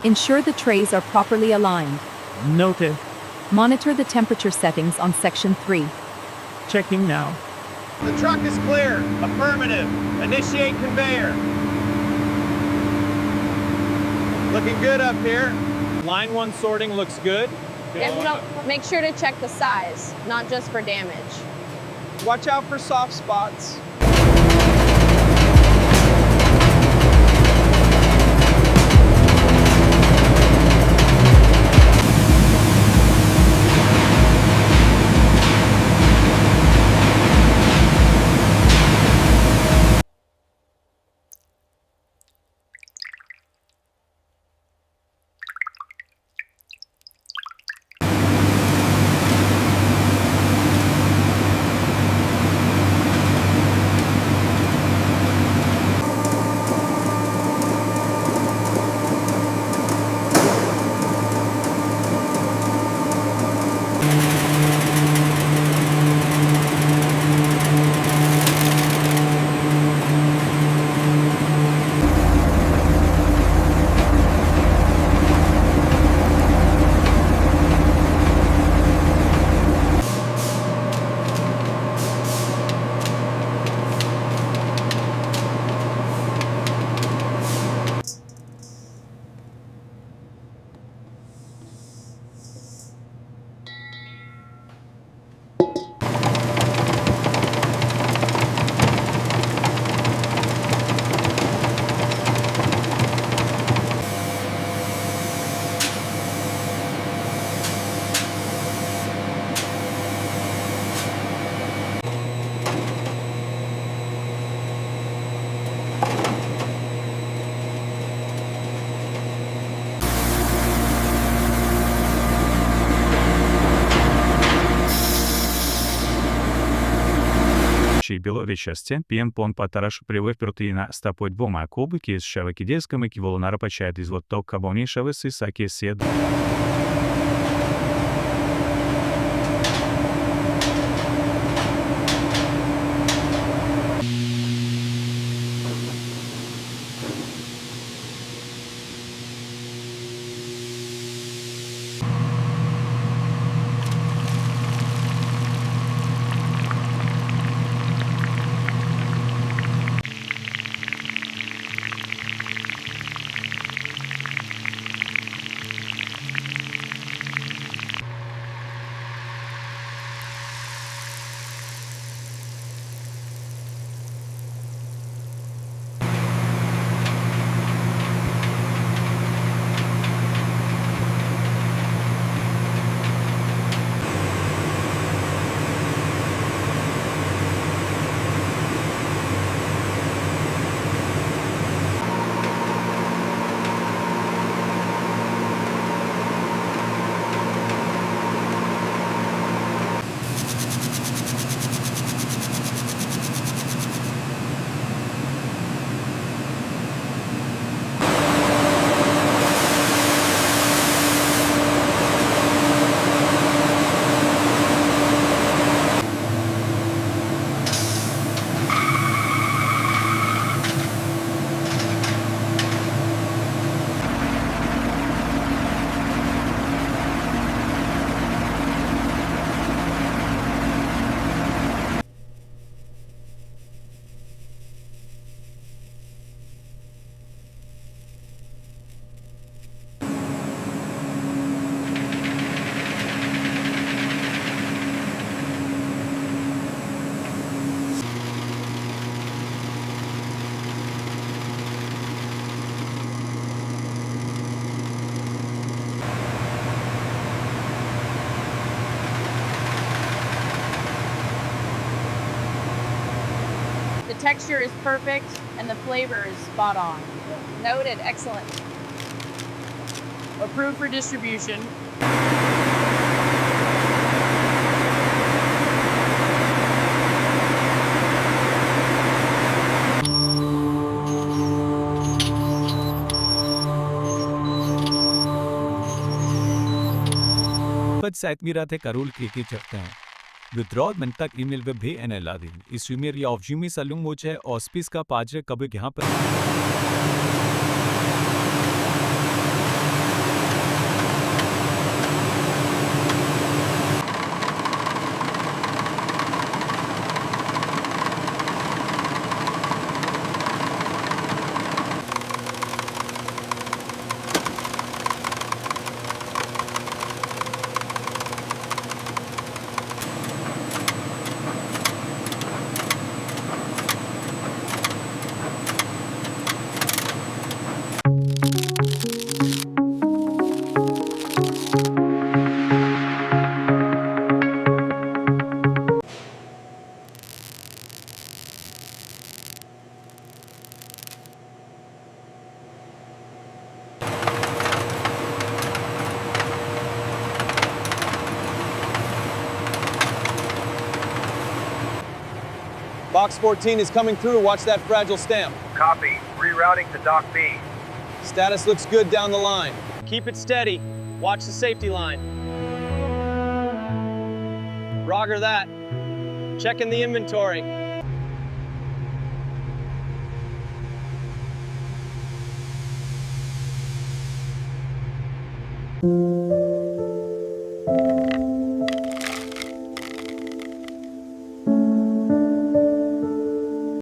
Ensure the trays are properly aligned. Noted. Monitor the temperature settings on Section 3. Checking now. The truck is clear. Affirmative. Initiate conveyor. Looking good up here. Line 1 sorting looks good. Make sure to check the size, not just for damage. Watch out for soft spots. Білові части пін-пон патараш привив протеїна стапой двома кубики з шавикідесками ківолонара пачает изводток кабони шавеси саки сед. The texture is perfect and the flavor is spot on. Noted, excellent. Approved for distribution. Seit mir te Karol Kriki चढ़ते हैं विद्रोह मन तक email पे भी N L दिन इस मेरी ऑफजिमी सलूम मुझे ऑस्पिस का पाजरे कभी यहाँ पर Box 14 is coming through. Watch that fragile stamp. Copy. Rerouting to Dock B. Status looks good down the line. Keep it steady. Watch the safety line. Roger that. Checking the inventory.